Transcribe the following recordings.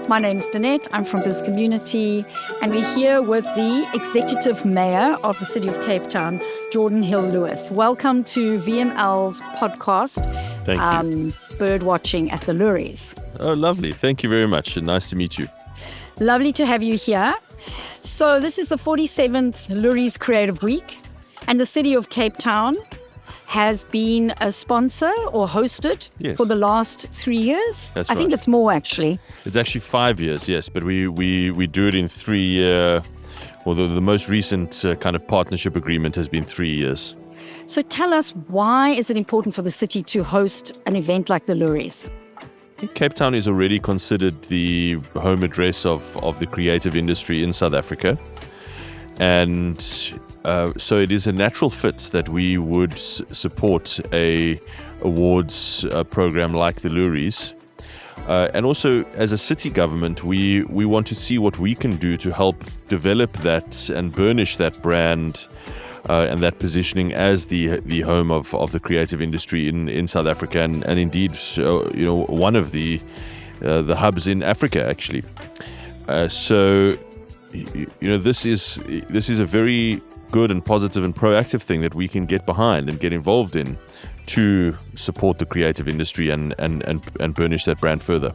My name's Danette. I'm from Bizcommunity, and we're here with the Executive Mayor of the City of Cape Town, Geordin Hill-Lewis. Welcome to VML's podcast, Thank you. Birdwatching at the Loeries. Oh, lovely. Thank you very much. Nice to meet you. Lovely to have you here. So this is the 47th Loeries Creative Week, and the City of Cape Town has been a sponsor or hosted for the last 3 years. That's I think it's more, actually. It's actually 5 years, yes, but we do it in 3 year. Although the most recent kind of partnership agreement has been 3 years. So tell us, why is it important for the city to host an event like the Loeries? Cape Town is already considered the home address of the creative industry in South Africa. And so it is a natural fit that we would support a awards program like the Loeries. And also, as a city government, we want to see what we can do to help develop that and burnish that brand and that positioning as the home of the creative industry in South Africa, and indeed, one of the hubs in Africa, actually. This is a very good and positive and proactive thing that we can get behind and get involved in to support the creative industry and burnish that brand further.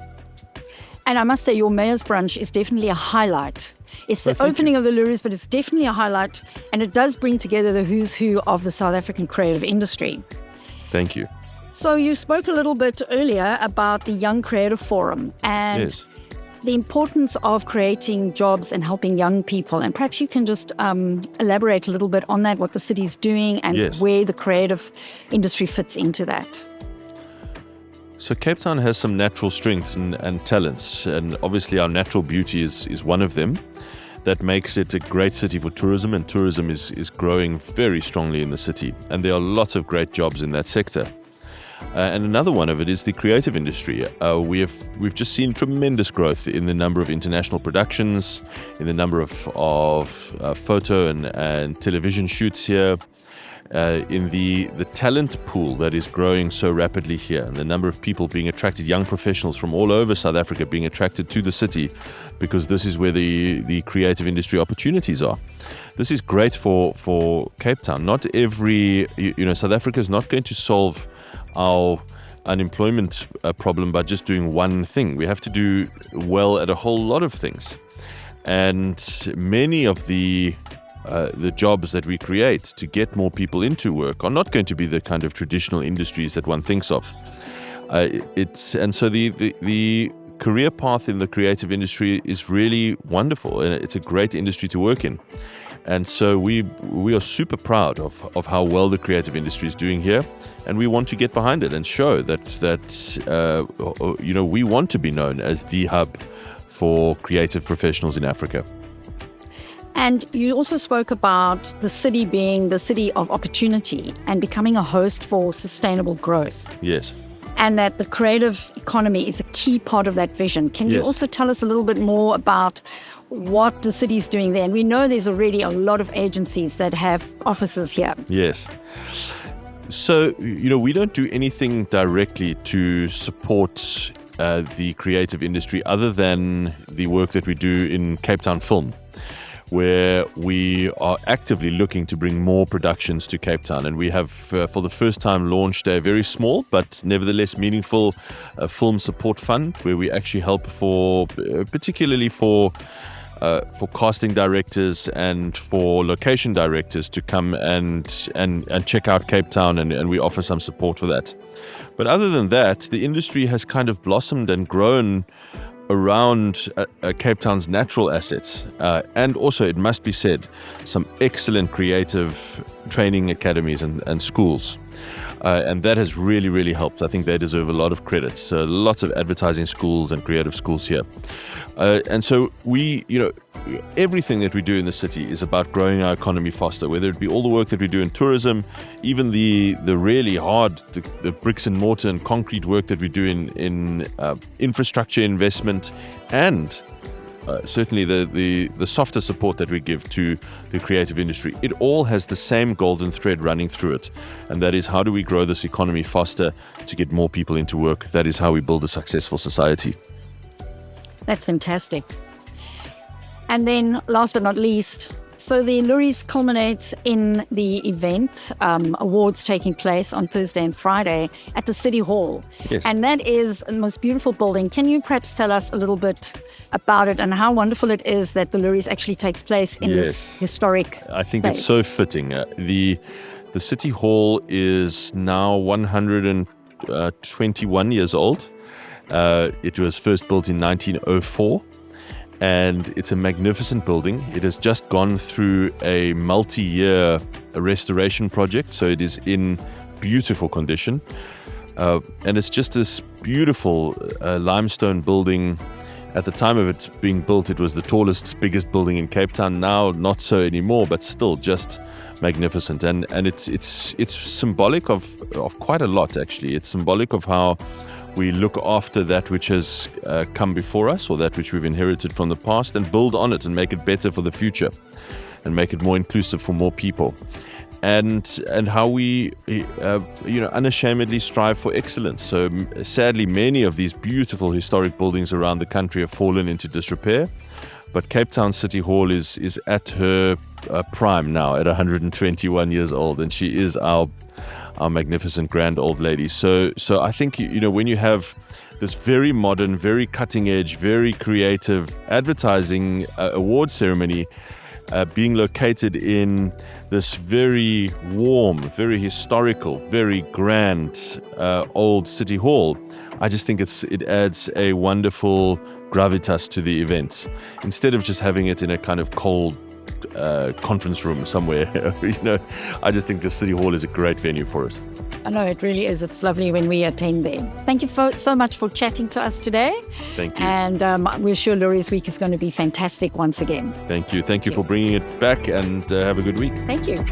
And I must say, your Mayor's Brunch is definitely a highlight. It's the opening of the Loeries, but it's definitely a highlight, and it does bring together the who's who of the South African creative industry. Thank you. So you spoke a little bit earlier about the Young Creative Forum and the importance of creating jobs and helping young people. And perhaps you can just elaborate a little bit on that, what the city's doing and where the creative industry fits into that. So Cape Town has some natural strengths and talents, and obviously our natural beauty is one of them. That makes it a great city for tourism, and tourism is growing very strongly in the city, and there are lots of great jobs in that sector. And another one of it is the creative industry. We've just seen tremendous growth in the number of international productions, in the number of photo and television shoots here, in the talent pool that is growing so rapidly here, and the number of people being attracted, young professionals from all over South Africa being attracted to the city because this is where the creative industry opportunities are. This is great for Cape Town. Not every, South Africa is not going to solve our unemployment problem by just doing one thing. We have to do well at a whole lot of things. And many of the jobs that we create to get more people into work are not going to be the kind of traditional industries that one thinks of. So the career path in the creative industry is really wonderful, and it's a great industry to work in. And so we are super proud of how well the creative industry is doing here, and we want to get behind it and show that we want to be known as the hub for creative professionals in Africa. And you also spoke about the city being the city of opportunity and becoming a host for sustainable growth. Yes. And that the creative economy is a key part of that vision. Can you also tell us a little bit more about what the city's doing there? And we know there's already a lot of agencies that have offices here. Yes. So, we don't do anything directly to support the creative industry other than the work that we do in Cape Town Film, where we are actively looking to bring more productions to Cape Town. And we have, for the first time, launched a very small but nevertheless meaningful film support fund, where we actually help particularly for casting directors and for location directors to come and check out Cape Town, and we offer some support for that. But other than that, the industry has kind of blossomed and grown around Cape Town's natural assets, and also, it must be said, some excellent creative training academies and schools. And that has really, really helped. I think they deserve a lot of credit. So lots of advertising schools and creative schools here. And so everything that we do in the city is about growing our economy faster, whether it be all the work that we do in tourism, even the really hard, the bricks and mortar and concrete work that we do in infrastructure investment, and certainly the softer support that we give to the creative industry. It all has the same golden thread running through it, and that is, how do we grow this economy faster to get more people into work? That is how we build a successful society. That's fantastic. And then last but not least, so the Loeries culminates in the event, awards taking place on Thursday and Friday at the City Hall. Yes. And that is the most beautiful building. Can you perhaps tell us a little bit about it and how wonderful it is that the Loeries actually takes place in this historic I think place? It's so fitting. The City Hall is now 121 years old. It was first built in 1904. And it's a magnificent building. It has just gone through a multi-year restoration project, so it is in beautiful condition. And it's just this beautiful limestone building. At the time of it being built, it was the tallest, biggest building in Cape Town. Now, not so anymore, but still just magnificent. And it's symbolic of quite a lot, actually. It's symbolic of how we look after that which has come before us, or that which we've inherited from the past, and build on it and make it better for the future and make it more inclusive for more people. And how we unashamedly strive for excellence. So sadly, many of these beautiful historic buildings around the country have fallen into disrepair, but Cape Town City Hall is at her prime now at 121 years old, and she is our magnificent grand old lady. So I think, when you have this very modern, very cutting edge, very creative advertising award ceremony being located in this very warm, very historical, very grand old City Hall, I just think it adds a wonderful gravitas to the event, instead of just having it in a kind of cold conference room somewhere. I just think the City Hall is a great venue for it. I know, it really is. It's lovely when we attend there. Thank you so much for chatting to us today. Thank you. And we're sure Loeries Week is going to be fantastic once again. Thank you. Thank you for bringing it back, and have a good week. Thank you.